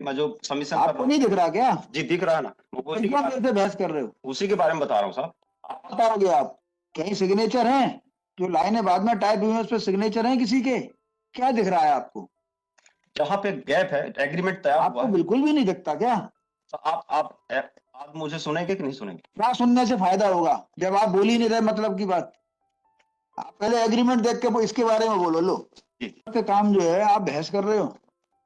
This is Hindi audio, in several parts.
मैं जो सबमिशन कर रहा आपको हूँ। नहीं दिख रहा क्या? जी दिख रहा है ना, वो उसी के इतना बारे कैसे बहस कर रहे हो? उसी के बारे में बता रहा हूँ साहब। आप बताओगे आप? कहीं सिग्नेचर हैं? जो लाइनें बाद में टाइप हुई हैं उस पर सिग्नेचर हैं किसी के? क्या दिख रहा है आपको? जहाँ पे गैप है, एग्रीमेंट तैयार हुआ आपको है, बिल्कुल भी नहीं दिखता क्या? तो आप मुझे सुनेंगे कि नहीं सुनेंगे? क्या सुनने से फायदा होगा जब आप बोल ही नहीं रहे मतलब की बात? आप पहले एग्रीमेंट देख के इसके बारे में बोलो। लो, जी आपके काम जो है आप बहस कर रहे हो।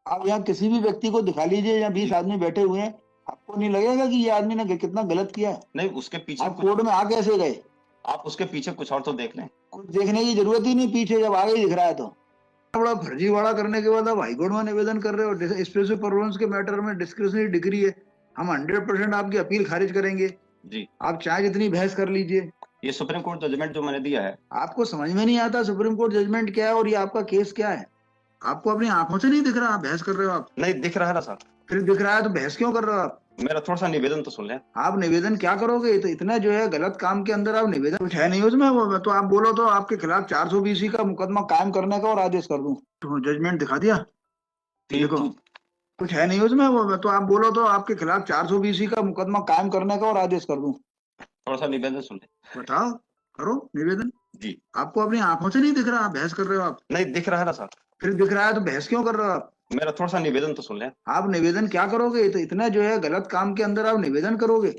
आप यहाँ किसी भी व्यक्ति को दिखा लीजिए, यहाँ 20 आदमी बैठे हुए हैं, आपको नहीं लगेगा कि ये आदमी ने कितना गलत किया है? नहीं, उसके पीछे आप कुछ कोर्ट में आ कैसे गए? आप उसके पीछे कुछ और तो देख लें। कुछ देखने की जरूरत ही नहीं, पीछे जब आगे ही दिख रहा है तो। बड़ा फर्जीवाड़ा करने के बाद आप हाईकोर्ट में निवेदन कर रहे हो। स्पेशल परफॉर्मेंस के मैटर में डिस्क्रिशनरी डिग्री है, हम 100% आपकी अपील खारिज करेंगे। जी आप चाहे जितनी बहस कर लीजिए। ये सुप्रीम कोर्ट जजमेंट जो मैंने दिया है, आपको समझ में नहीं आता सुप्रीम कोर्ट जजमेंट क्या है और ये आपका केस क्या है? आपको अपनी आंखों से नहीं दिख रहा? आप बहस कर रहे हो आप। नहीं दिख रहा है ना सर। फिर दिख रहा है तो बहस क्यों कर रहे हो आप? मेरा थोड़ा सा निवेदन तो सुन लें। आप निवेदन क्या करोगे? तो इतना जो है गलत काम के अंदर आप निवेदन, कुछ है नहीं उसमें। वो तो आप बोलो तो आपके खिलाफ 420 का मुकदमा कायम करने का और आदेश कर दूं। तो जजमेंट दिखा दिया, देखो कुछ है नहीं उसमें। वो तो आप बोलो तो आपके खिलाफ 420 का मुकदमा कायम करने का और आदेश कर दूं। थोड़ा सा निवेदन सुन लें। बताओ, करो निवेदन। जी आपको अपनी आंखों से नहीं दिख रहा? आप बहस कर रहे हो आप। नहीं दिख रहा है ना सर। फिर दिख रहा है तो बहस क्यों कर रहे हो आप? मेरा थोड़ा सा निवेदन तो सुन लें। आप निवेदन क्या करोगे? तो इतना जो है गलत काम के अंदर आप निवेदन करोगे?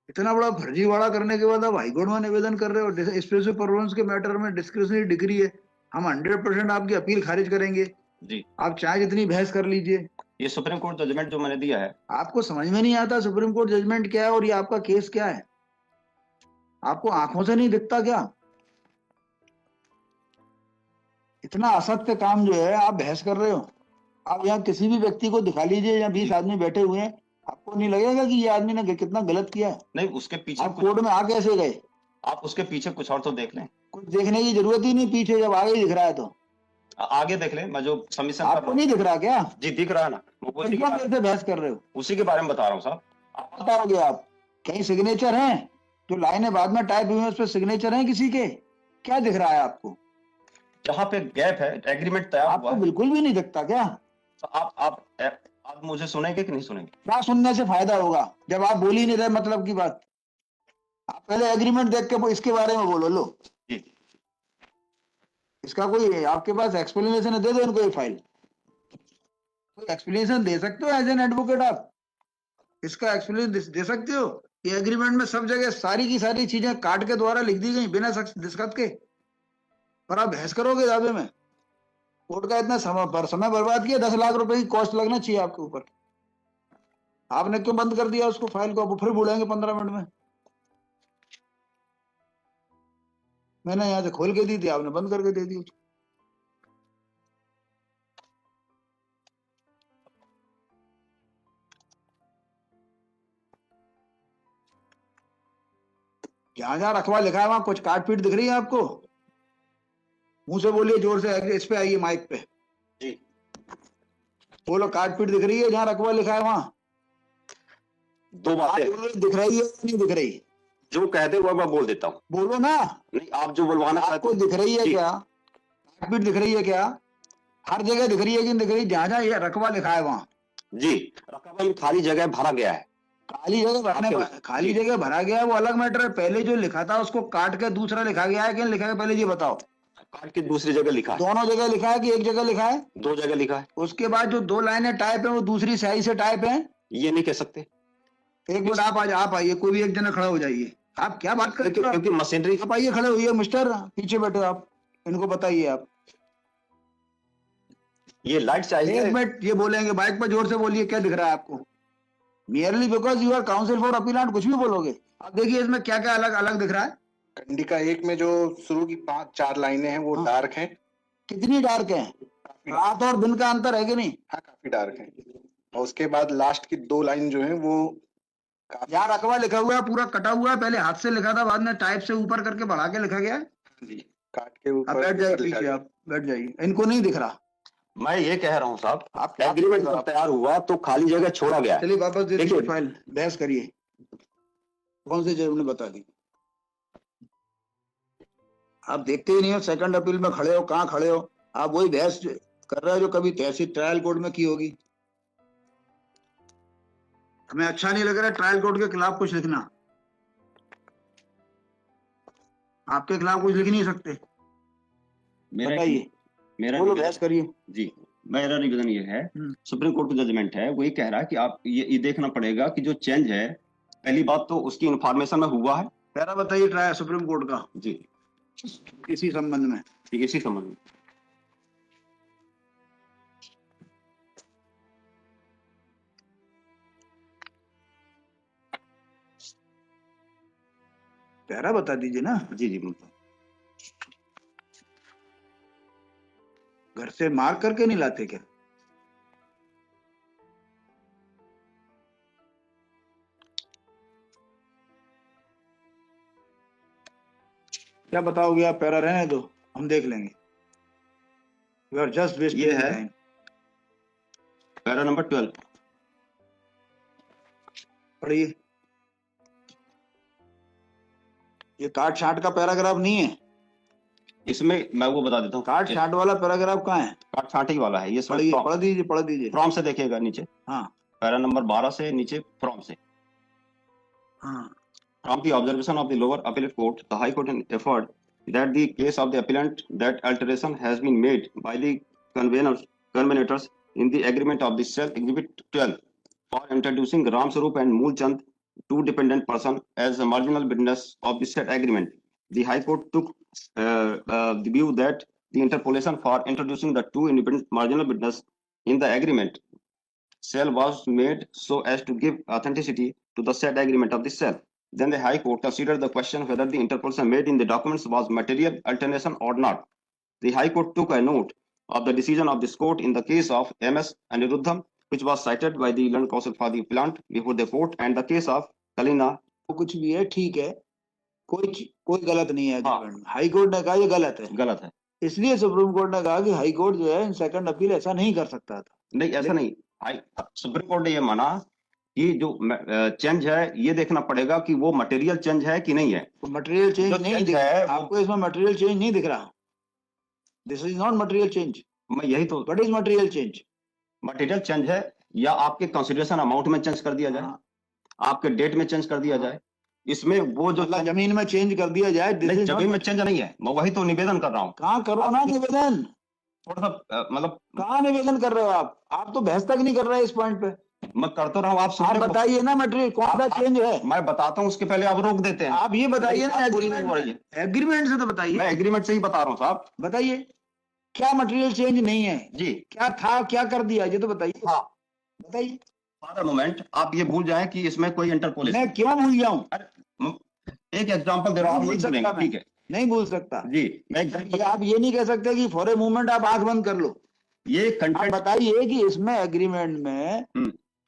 इतना बड़ा फर्जीवाड़ा करने के बाद आप हाईकोर्ट में निवेदन कर रहे हो। स्पेशल परफॉर्मेंस के मैटर में डिस्क्रिशनरी डिग्री है, हम 100% आपकी अपील खारिज करेंगे। जी आप चाहे जितनी बहस कर लीजिए। ये सुप्रीम कोर्ट जजमेंट जो मैंने दिया है, आपको समझ में नहीं आता सुप्रीम कोर्ट जजमेंट क्या है और ये आपका केस क्या है? आपको आंखों से नहीं दिखता क्या? इतना असत्य काम जो है आप बहस कर रहे हो। आप यहाँ किसी भी व्यक्ति को दिखा लीजिए, यहाँ 20 आदमी बैठे हुए हैं, आपको नहीं लगेगा कि ये आदमी ने कितना गलत किया है? नहीं उसके पीछे आप कोर्ट में आ कैसे गए? आप उसके पीछे कुछ और तो देख लें। कुछ देखने की जरूरत ही नहीं, पीछे जब आगे ही दिख रहा है तो। आगे देख लें, मैं जो सबमिशन कर आपको रहा नहीं हूँ। दिख रहा क्या? जी दिख रहा है ना, वो फिर क्यों कैसे बहस कर रहे हो? उसी के बारे में बता रहा हूँ साहब। बताओगे आप? कहीं सिग्नेचर हैं? जो लाइनें बाद में टाइप हुई हैं उस पर सिग्नेचर हैं किसी के? क्या दिख रहा है आपको? जहाँ पे गैप है, एग्रीमेंट तैयार हुआ आपको है, बिल्कुल भी नहीं दिखता क्या? तो आप मुझे सुनेंगे कि नहीं सुनेंगे? क्या सुनने से फायदा होगा जब आप बोल ही नहीं रहे मतलब की बात? आप पहले एग्रीमेंट देख के इसके बारे में बोलो। लो, जी इसका कोई आपके पास एक्सप्लेनेशन है? दे दो इनको ये फाइल। कोई एक्सप्लेनेशन दे सकते हो एज एन एडवोकेट? आप इसका एक्सप्लेनेशन दे सकते हो? ये एग्रीमेंट में सब जगह सारी की सारी चीजें काट के द्वारा लिख दी गई बिना दस्तखत के, पर आप बहस करोगे दावे में। कोर्ट का इतना समय बर्बाद किया, 10 लाख रुपए की कॉस्ट लगना चाहिए आपके ऊपर। आपने क्यों बंद कर दिया उसको, फाइल को? अब फिर बोलेंगे 15 मिनट में। मैंने यहाँ से खोल के दी थी, आपने बंद करके दे दी उसको। जहां जहां रखवा लिखा है वहां कुछ काट पीट दिख रही है आपको? मुंह से बोलिए जोर से, इस पे आइए माइक पे। जी बोलो, काट पीट दिख रही है जहां रखवा लिखा है वहां? दो बातें दिख रही है नहीं दिख रही? जो कहते हुआ मैं बोल देता हूँ। बोलो ना। नहीं आप जो बुलवाना चाहते आपको दिख रही है जी। क्या? काट पीट दिख रही है क्या? हर जगह दिख रही है कि नहीं दिख रही? जहां जहां ये रकबा लिखा है वहां जी रकबा में खाली जगह भरा गया है। खाली जगह खाली जगह भरा गया है, वो अलग मैटर है। पहले जो लिखा था उसको काट के दूसरा लिखा गया है कि नहीं लिखा है, पहले ये बताओ। काट के दूसरी जगह लिखा है। दोनों जगह लिखा है कि एक जगह लिखा है? 2 जगह लिखा है। उसके बाद जो 2 लाइनें टाइप है वो दूसरी स्याही से टाइप है? ये नहीं कह सकते। एक मिनट, आप आइए, कोई भी एक जना खड़ा हो जाइए। आप क्या बात कर रहे हो? क्योंकि मशीनरी आप आइए, खड़े होइए मिस्टर, पीछे बैठे आप, इनको बताइए आप। ये लाइट चाहिए। एक मिनट, ये बोलेंगे बाइक पर, जोर से बोलिए, क्या दिख रहा है आपको? Merely because you are counsel for appellant, कुछ भी बोलोगे। अब देखिए इसमें क्या क्या अलग अलग दिख रहा है। कंडिका 1 में जो शुरू की 5-4 लाइनें हैं वो डार्क हैं। कितनी डार्क है? रात और दिन का अंतर है कि नहीं? हाँ, काफी डार्क है। और उसके बाद लास्ट की 2 लाइन जो है वो यहाँ रकबा लिखा हुआ है पूरा कटा हुआ है, पहले हाथ से लिखा था, बाद में टाइप से ऊपर करके बढ़ा के लिखा गया है। जी काट के अब ऊपर बैठ जाइए लिखा पीछे, गया। आप बैठ जाइए, इनको नहीं दिख रहा। मैं ये कह रहा हूँ साहब, आप एग्रीमेंट जब तैयार हुआ तो खाली जगह छोड़ा गया है। चलिए वापस दे देखिए। दीजिए फाइल, बहस करिए। कौन से जज ने बता दी? आप देखते ही नहीं हो, सेकंड अपील में खड़े हो, कहाँ खड़े हो आप? वही बहस कर रहा है जो कभी तहसील ट्रायल कोर्ट में की होगी। हमें अच्छा नहीं लग रहा ट्रायल कोर्ट के खिलाफ कुछ लिखना, आपके खिलाफ कुछ लिख नहीं सकते, मेरा बताइए, मेरा बोलो निवेदन- बहस करिए। जी, मेरा निवेदन ये है, सुप्रीम कोर्ट का जजमेंट है, वो ये कह रहा है कि आप ये देखना पड़ेगा कि जो चेंज है, पहली बात तो उसकी इंफॉर्मेशन में हुआ है। पैरा बताइए ट्रायल सुप्रीम कोर्ट का जी, इसी संबंध में। ठीक है, इसी संबंध में। पैरा बता दीजिए ना। जी जी बिल्कुल। घर से मार करके नहीं लाते क्या? क्या बताओगे आप? पैरा रहने दो, हम देख लेंगे। यू आर जस्ट वेस्टिंग ये है टाइम। Para number 12। पढ़िए। ये काट छाट का पैराग्राफ नहीं है, इसमें मैं वो बता देता हूँ, काट छाट वाला पैराग्राफ कहाँ है? काट छांट ही वाला है ये। पढ़िए, पढ़ दीजिए, पढ़ दीजिए। फ्रॉम से देखिएगा नीचे, हाँ पैरा नंबर 12 से नीचे फ्रॉम से। हाँ। From the observation of the lower appellate court, the High Court inferred that the case of the appellant that alteration has been made by the conveners in the agreement of the Self Exhibit 12 for introducing Ram Sarup and Mool Chand, two dependent persons, as a marginal witness of the said agreement. The High Court took the view that the interpolation for introducing the two independent marginal witnesses in the agreement cell was made so as to give authenticity to the said agreement of the cell. Then the High Court considered the question whether the interpolation made in the documents was material alternation or not. The High Court took a note of the decision of this court in the case of M.S. Aniruddham, which was cited by the learned counsel for the appellant before the court, and the case of Kalina. कुछ भी है, ठीक है, कोई गलत नहीं है। हाँ। हाई कोर्ट ने कहा ये गलत है, गलत है, इसलिए सुप्रीम कोर्ट ने कहा कि हाई कोर्ट जो है सेकंड अपील ऐसा नहीं कर सकता था। नहीं ऐसा नहीं। सुप्रीम कोर्ट ने ये माना कि जो चेंज है ये देखना पड़ेगा कि वो मटेरियल चेंज है कि नहीं है। मटेरियल चेंज नहीं दिख है रहा आपको, इसमें मटेरियल चेंज नहीं दिख रहा। This is not material change. मैं यही तो, what is material change? Material change है या आपके कंसिडरेशन अमाउंट में चेंज कर दिया जाए, आपके डेट में चेंज कर दिया जाए, इसमें वो जो जमीन में चेंज कर दिया जाए। नहीं, जमीन में चेंज नहीं है, मैं वही तो निवेदन कर रहा हूँ। कहाँ करो ना निवेदन, थोड़ा सा मतलब कहाँ निवेदन कर रहे हो आप तो बहस तक नहीं कर रहे इस पॉइंट पे। मैं करता रहा हूँ, आप बताइए ना मटेरियल कौन सा चेंज है। मैं बताता हूँ, उसके पहले आप रोक देते हैं। आप ये बताइए ना, एग्रीमेंट से तो बताइए। मैं एग्रीमेंट से ही बता रहा हूँ साहब। बताइए क्या मटेरियल चेंज नहीं है जी, क्या था, क्या कर दिया, ये तो बताइए। हाँ बताइए। फॉर मोमेंट आप ये भूल जाएं कि इसमें कोई इंटरपोलेशन। मैं क्यों भूल जाऊं? एक एग्जांपल दे रहा हूँ, ठीक है, नहीं भूल सकता जी। मैं आप ये नहीं कह सकते कि फॉर ए मोमेंट आप आंख बंद कर लो। ये आप बताइए कि इसमें एग्रीमेंट में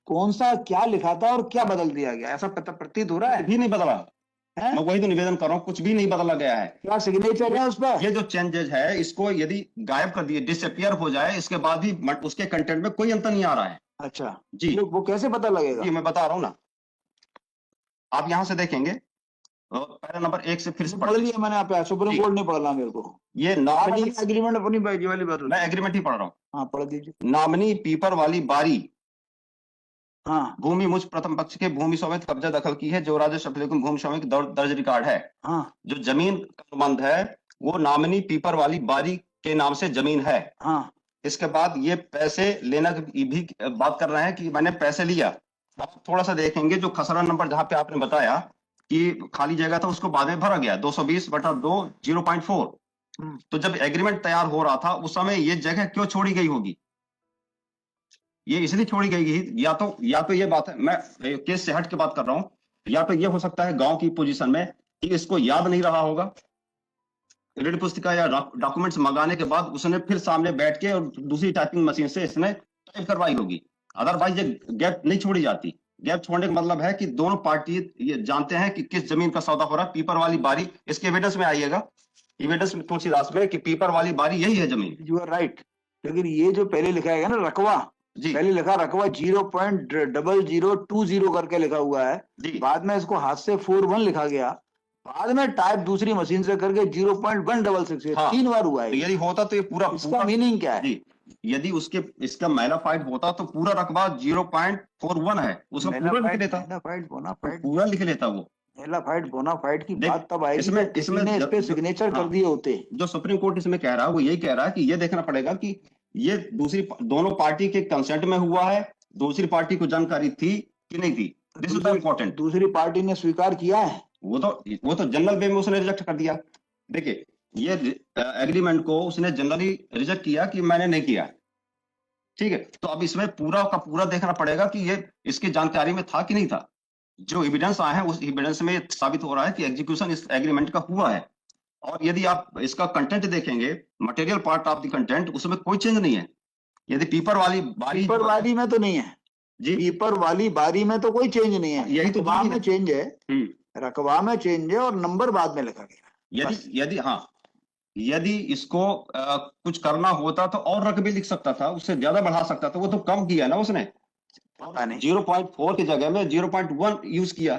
कौन सा क्या लिखा था और क्या बदल दिया गया, ऐसा प्रतीत हो रहा है? भी नहीं बदला है? मैं वही तो निवेदन कर रहा हूँ, कुछ भी नहीं बदला गया है। क्या सिग्नेचर है उस पर? ये जो चेंजेस है इसको यदि गायब कर दिए, डिसअपियर हो जाए, इसके बाद भी उसके कंटेंट में कोई अंतर नहीं आ रहा है। अच्छा जी, वो कैसे पता लगेगा? जी मैं बता रहा हूँ ना, आप यहाँ से देखेंगे पैरा नंबर 1 से फिर से पढ़ लिया मैंने, आप सुप्रीम कोर्ट नहीं पढ़ना मेरे को। ये नॉमिनी एग्रीमेंट अपनी वाली बात, मैं एग्रीमेंट ही पढ़ रहा हूँ। हाँ पढ़ दीजिए। नॉमिनी पीपर वाली बारी, हाँ भूमि मुझ प्रथम पक्ष के भूमि समेत कब्जा दखल की है, जो राजस्व एप्लीकेशन भूमि समेत दर्ज रिकॉर्ड है। हाँ जो जमीन का संबंध है वो नॉमिनी पीपर वाली बारी के नाम से जमीन है। हाँ। इसके बाद ये पैसे लेना की भी बात कर रहे हैं कि मैंने पैसे लिया। आप थोड़ा सा देखेंगे जो खसरा नंबर जहां पे आपने बताया कि खाली जगह था उसको बाद में भरा गया 220/2 0.4। तो जब एग्रीमेंट तैयार हो रहा था उस समय ये जगह क्यों छोड़ी गई होगी? ये इसलिए छोड़ी गई या तो ये बात है, मैं केस से हट के बात कर रहा हूं, या तो ये हो सकता है गांव की पोजीशन में कि इसको याद नहीं रहा होगा, रीड पुस्तिका या डॉक्यूमेंट्स मंगाने के बाद उसने फिर सामने बैठ के और दूसरी टाइपिंग मशीन से इसने टाइप करवाई होगी। अदरवाइज ये गैप नहीं छोड़ी जाती। गैप छोड़ने का मतलब है कि दोनों पार्टी ये जानते हैं कि किस जमीन का सौदा हो रहा है। पीपर वाली बारी, इसके एविडेंस में आइएगा, एविडेंस में तुलसीदास में कि पीपर वाली बारी यही है जमीन। यू आर राइट, लेकिन ये जो पहले लिखा है ना रकवा, जी पहले लिखा रकवा 0.0020 करके लिखा हुआ है, बाद में इसको हाथ से 41 लिखा गया, बाद में टाइप दूसरी मशीन से करके 0.166, हाँ, 3 बार हुआ है। यदि होता तो ये पूरा इसका मीनिंग क्या है? जी यदि उसके इसका मैलाफाइड होता तो पूरा रकबा 0.41 है, उसका पूरा लिख लेता, मेलाफाइड बोनाफाइड पूरा लिख लेता वो। मेलाफाइड बोनाफाइड की देख, बात तब आएगी इसमें जब किसी ने इस जब- पे जो- सिग्नेचर कर हाँ, दिए होते। जो सुप्रीम कोर्ट इसमें कह रहा है वो यही कह रहा है कि ये देखना पड़ेगा कि ये दोनों पार्टी के कंसेंट में हुआ है, दूसरी पार्टी को जानकारी थी कि नहीं थी। This is the important. दूसरी पार्टी ने स्वीकार किया है, वो तो जनरल वे में उसने रिजेक्ट कर दिया। देखिए, ये एग्रीमेंट को उसने जनरली रिजेक्ट किया कि मैंने नहीं किया, ठीक है। तो अब इसमें पूरा का पूरा देखना पड़ेगा कि ये इसकी जानकारी में था कि नहीं था। जो एविडेंस आए हैं उस एविडेंस में साबित हो रहा है कि एग्जीक्यूशन इस एग्रीमेंट का हुआ है। और यदि आप इसका कंटेंट देखेंगे, material part of the content, उसमें कोई चेंज नहीं है। यदि पीपर वाली बारी पीपर वाली में तो नहीं है जी, पीपर वाली बारी में तो कोई चेंज नहीं है, यही तो रकबा बात में है। चेंज है, रकबा में चेंज है और नंबर बाद में लिखा गया। यदि इसको कुछ करना होता तो और रकबे लिख सकता था, उससे ज्यादा बढ़ा सकता था, वो तो कम किया ना उसने। पता नहीं 0.4 की जगह में 0.1 यूज किया,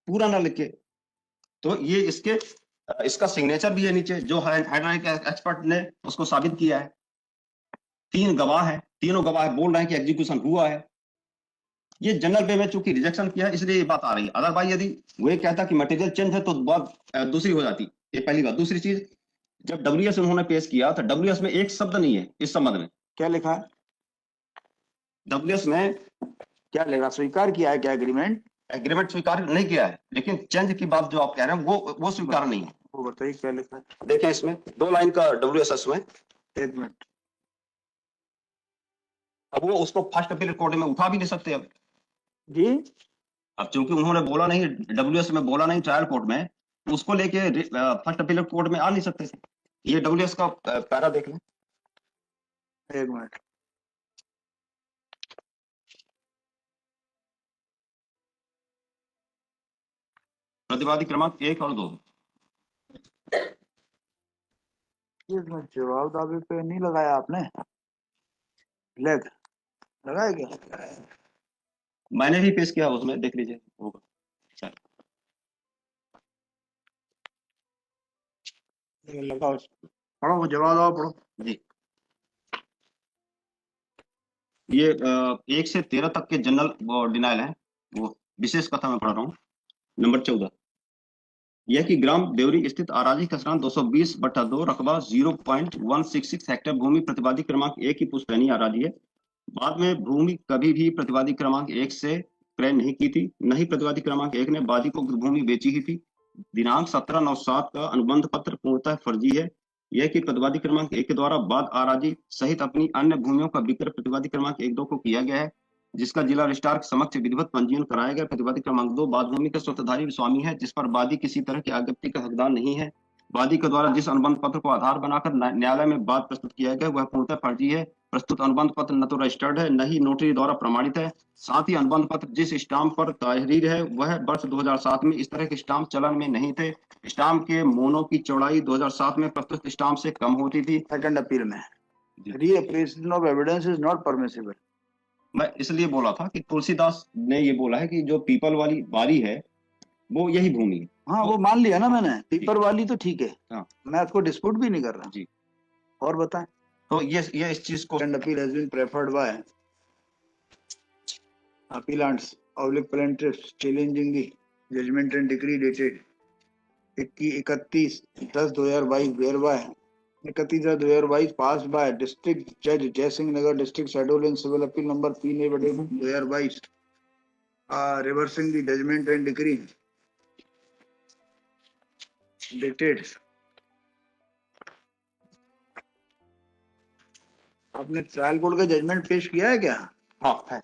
पूरा ना लिख के। तो ये इसका सिग्नेचर भी है नीचे, जो हाइड्रोलिक एक्सपर्ट ने उसको साबित किया है। 3 गवाह है, तीनों गवाह बोल रहे हैं कि एग्जीक्यूशन हुआ है। ये जनरल वे में चूंकि रिजेक्शन किया है, इसलिए ये बात आ रही है। अदरवाइज यदि वो ये कहता कि मटेरियल चेंज है तो बात दूसरी हो जाती। ये पहली बात। दूसरी चीज, जब डब्ल्यूएस उन्होंने पेश किया तो डब्ल्यूएस में एक शब्द नहीं है इस संबंध में। क्या लिखा है, डब्ल्यूएस में क्या लिखा, स्वीकार किया है क्या एग्रीमेंट स्वीकार नहीं किया है, लेकिन चेंज की बात जो आप कह रहे हैं वो स्वीकार नहीं है। वो बताइए क्या लिखा है। देखें, इसमें 2 लाइन का डब्ल्यूएस में। एक मिनट, अब वो उसको फर्स्ट अपील कोर्ट में उठा भी नहीं सकते अब जी चूंकि उन्होंने बोला नहीं, डब्ल्यूएस में बोला नहीं ट्रायल कोर्ट में, तो उसको लेके फर्स्ट अपील कोर्ट में आ नहीं सकते थे। ये डब्ल्यूएस का पैरा देख लें। एक मिनट, प्रतिवादी क्रमांक 1 और 2। इसमें जवाब दावे पे नहीं लगाया आपने, लेग लगाया क्या, मैंने भी पेश किया, उसमें देख लीजिए होगा। अच्छा, लगाओ, पढ़ो वो जवाब दावा पढ़ो जी। ये 1 से 13 तक के जनरल डिनाइल है, वो विशेष कथा में पढ़ रहा हूँ। नंबर 14, यह कि ग्राम देवरी स्थित आराजी खसरान 220/2 रकबा 0.166 हेक्टेयर भूमि प्रतिवादी क्रमांक 1 की पुश्तैनी आराजी है। बाद में भूमि कभी भी प्रतिवादी क्रमांक 1 से क्रय नहीं की थी, न ही प्रतिवादी क्रमांक 1 ने वादी को भूमि बेची ही थी। दिनांक 17/9/7 का अनुबंध पत्र पूर्णतः फर्जी है। यह कि प्रतिवादी क्रमांक 1 के द्वारा बाद आराजी सहित अपनी अन्य भूमियों का विक्रय प्रतिवादी क्रमांक 1-2 को किया गया है, जिसका जिला रजिस्ट्रार के समक्ष विधिवत पंजीयन कराया गया। प्रतिवादी क्रमांक 2 बाद भूमि का स्वतःधारी स्वामी है, जिस पर वादी किसी तरह की आज्ञप्ति का हकदार नहीं है। वादी के द्वारा जिस अनुबंध पत्र को आधार बनाकर न्यायालय में वाद प्रस्तुत किया गया वह पूर्णतः फर्जी है। प्रस्तुत अनुबंध पत्र न तो रजिस्टर्ड है, न ही नोटरी द्वारा प्रमाणित है। साथ ही अनुबंध पत्र जिस स्टाम्प पर तहरीर है वह वर्ष 2007 में इस तरह के स्टाम्प चलन में नहीं थे। स्टाम्प के मोनो की चौड़ाई 2007 में प्रस्तुत स्टाम्प से कम होती थी। सेकंड अपील में reappreciation of evidence is not permissible. मैं इसलिए बोला था कि तुलसीदास ने ये बोला है कि जो पीपल वाली बारी है वो यही भूमि है। हाँ वो मान लिया ना मैंने, पीपर वाली तो ठीक है, हाँ। मैं उसको डिस्प्यूट भी नहीं कर रहा जी। और बताएं। तो ये इस चीज को second appeal has been preferred by appellants oblique plaintiffs challenging the judgment and decree dated 31/10/2022 whereby 31/10/2022 passed by District Judge Jai Singh Nagar District Schedule in Civil Appeal number 3/2022 reversing the judgment and decree dated। आपने ट्रायल कोर्ट का जजमेंट पेश किया है क्या? हाँ है।